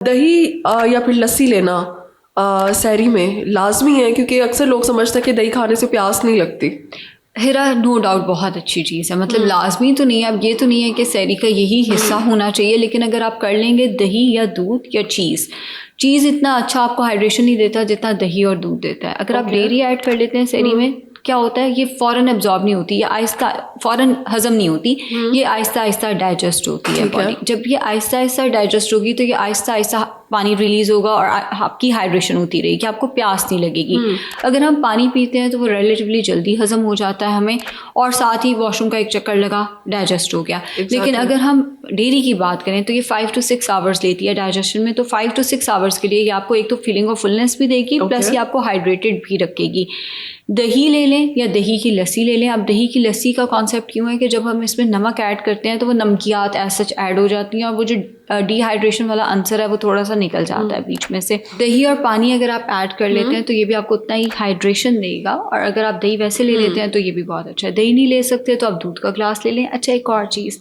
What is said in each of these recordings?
دہی یا پھر لسی لینا سحری میں لازمی ہے، کیونکہ اکثر لوگ سمجھتے ہیں کہ دہی کھانے سے پیاس نہیں لگتی. ہیرا نو ڈاؤٹ بہت اچھی چیز ہے، مطلب لازمی تو نہیں ہے. اب یہ تو نہیں ہے کہ سحری کا یہی حصہ ہونا چاہیے، لیکن اگر آپ کر لیں گے دہی یا دودھ یا چیز اتنا اچھا آپ کو ہائیڈریشن نہیں دیتا جتنا دہی اور دودھ دیتا ہے. اگر آپ ڈیری ایڈ کر لیتے ہیں سحری میں، کیا ہوتا ہے، یہ فوراً ایبزارب نہیں ہوتی، یہ آہستہ فوراً ہضم نہیں ہوتی، یہ آہستہ آہستہ ڈائجسٹ ہوتی ہے باڈی. جب یہ آہستہ آہستہ ڈائجسٹ ہوگی تو یہ آہستہ آہستہ پانی ریلیز ہوگا اور آپ کی ہائیڈریشن ہوتی رہے گی، آپ کو پیاس نہیں لگے گی. اگر ہم پانی پیتے ہیں تو وہ ریلیٹیولی جلدی ہضم ہو جاتا ہے ہمیں، اور ساتھ ہی واش روم کا ایک چکر لگا ڈائجسٹ ہو گیا. لیکن اگر ہم ڈیری کی بات کریں تو یہ 5 to 6 آورس لیتی ہے ڈائجیشن میں. تو 5 to 6 آورس کے لیے یہ آپ کو ایک تو فیلنگ آف فلنس بھی دے گی، پلس یہ آپ کو ہائیڈریٹڈ بھی رکھے گی. دہی لے لیں یا دہی کی لسی لے لیں. اب دہی کی لسی کا کانسیپٹ کیوں ہے کہ جب ہم اس میں نمک ایڈ کرتے ہیں تو وہ نمکیات ایز سچ ایڈ ہو جاتی ہیں، اور وہ جو ڈی ہائیڈریشن والا عنصر ہے وہ تھوڑا سا نکل جاتا ہے بیچ میں سے. دہی اور پانی اگر آپ ایڈ کر لیتے ہیں تو یہ بھی آپ کو اتنا ہی ہائیڈریشن دے گا. اور اگر آپ دہی ویسے لے لیتے ہیں تو یہ بھی بہت اچھا ہے. دہی نہیں لے سکتے تو آپ دودھ کا گلاس لے لیں. اچھا، ایک اور چیز،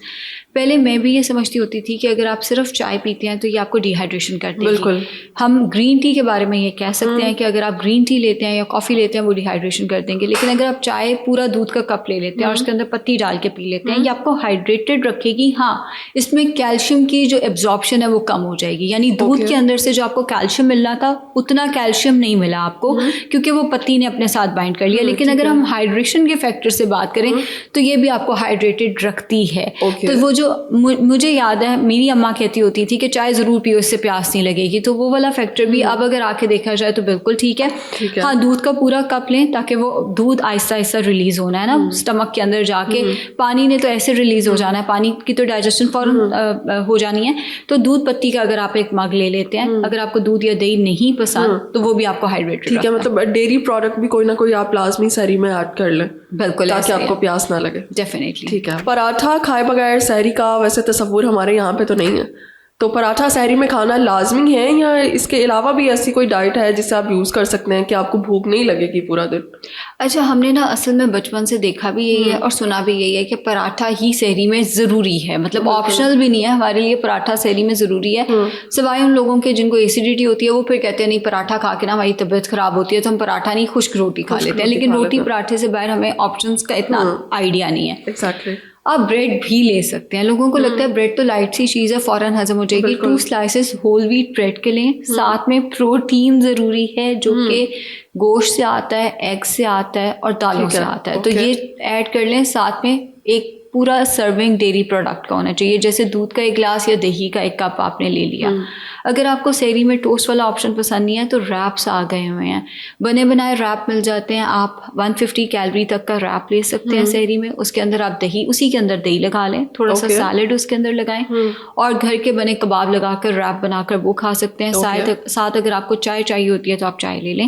پہلے میں بھی یہ سمجھتی ہوتی تھی کہ اگر آپ صرف چائے پیتے ہیں تو یہ آپ کو ڈی ہائیڈریشن کر دے گی. بالکل. ہم گرین ٹی کے بارے میں یہ کہہ سکتے ہیں کہ اگر آپ گرین ٹی لیتے ہیں یا کافی لیتے ہیں وہ ڈی ہائیڈریشن کر دیں گے. لیکن اگر آپ چائے پورا دودھ کا کپ لے لیتے ہیں اور اس کے اندر پتی ڈال کے پی لیتے ہیں، یہ آپ کو ہائیڈریٹڈ رکھے گی. ہاں، اس میں کیلشیم کی جو ایبزارپشن ہے وہ کم ہو جائے گی، یعنی دودھ کے اندر سے جو آپ کو کیلشیم ملنا تھا اتنا کیلشیم نہیں ملا آپ کو، کیونکہ وہ پتی نے اپنے ساتھ بائنڈ کر لیا. لیکن اگر ہم ہائیڈریشن کے فیکٹر سے بات کریں تو یہ بھی آپ کو ہائیڈریٹڈ رکھتی ہے. تو وہ جو مجھے یاد ہے میری اماں کہتی ہوتی تھی کہ چائے ضرور پیو، اس سے پیاس نہیں لگے گی، تو وہ والا فیکٹر بھی اب اگر آ کے دیکھا جائے تو بالکل ٹھیک ہے. ہاں، دودھ کا پورا کپ لیں تاکہ وہ دودھ آہستہ آہستہ ریلیز ہونا ہے نا اسٹمک کے اندر جا کے. پانی نے تو ایسے ریلیز ہو جانا ہے، پانی کی تو ڈائجیشن فوراً ہو جانی ہے. تو دودھ پتی کا اگر آپ ایک مگ لے لیتے ہیں، اگر آپ کو دودھ یا دہی نہیں پسند تو وہ بھی آپ کو ہائیڈریٹ. ٹھیک ہے، مطلب ڈیری پروڈکٹ بھی کوئی نہ کوئی آپ لازمی سحری میں ایڈ کر لیں. بالکل، تاکہ آپ کو پیاس نہ لگے. ڈیفینیٹلی. ٹھیک ہے. پراٹھا کھائے بغیر سحری کا ویسے تصور ہمارے یہاں پہ تو نہیں ہے، تو پراٹھا سحری میں کھانا لازمی ہے یا اس کے علاوہ بھی ایسی کوئی ڈائٹ ہے جسے آپ یوز کر سکتے ہیں کہ آپ کو بھوک نہیں لگے گی پورا دن؟ اچھا، ہم نے نا اصل میں بچپن سے دیکھا بھی یہی ہے اور سنا بھی یہی ہے کہ پراٹھا ہی سحری میں ضروری ہے، مطلب آپشنل بھی نہیں ہے ہمارے لیے، پراٹھا سحری میں ضروری ہے. سوائے ان لوگوں کے جن کو ایسیڈیٹی ہوتی ہے، وہ پھر کہتے ہیں نہیں پراٹھا کھا کے نا ہماری طبیعت خراب ہوتی ہے تو ہم پراٹھا نہیں خشک روٹی کھا لیتے ہیں. لیکن روٹی پراٹھے سے باہر ہمیں آپشنس کا اتنا آئیڈیا نہیں ہے. ایگزیکٹلی. آپ بریڈ بھی لے سکتے ہیں. لوگوں کو لگتا ہے بریڈ تو لائٹ سی چیز ہے، فوراً ہضم ہو جائے گی. 2 slices ہول ویٹ بریڈ کے لیں. ساتھ میں پروٹین ضروری ہے جو کہ گوشت سے آتا ہے، ایگ سے آتا ہے اور دالوں سے آتا ہے. تو یہ ایڈ کر لیں. ساتھ میں ایک پورا سرونگ ڈیری پروڈکٹ کا ہونا چاہیے، جیسے دودھ کا ایک گلاس یا دہی کا ایک کپ آپ نے لے لیا. اگر آپ کو سحری میں ٹوسٹ والا آپشن پسند نہیں ہے تو ریپس آ گئے ہوئے ہیں، بنے بنائے ریپ مل جاتے ہیں. آپ 150 کیلوری تک کا ریپ لے سکتے ہیں سحری میں. اس کے اندر آپ دہی، اسی کے اندر دہی لگا لیں، تھوڑا سا سیلڈ اس کے اندر لگائیں اور گھر کے بنے کباب لگا کر ریپ بنا کر وہ کھا سکتے ہیں. ساتھ اگر آپ کو چائے چاہیے ہوتی ہے تو آپ چائے لے لیں.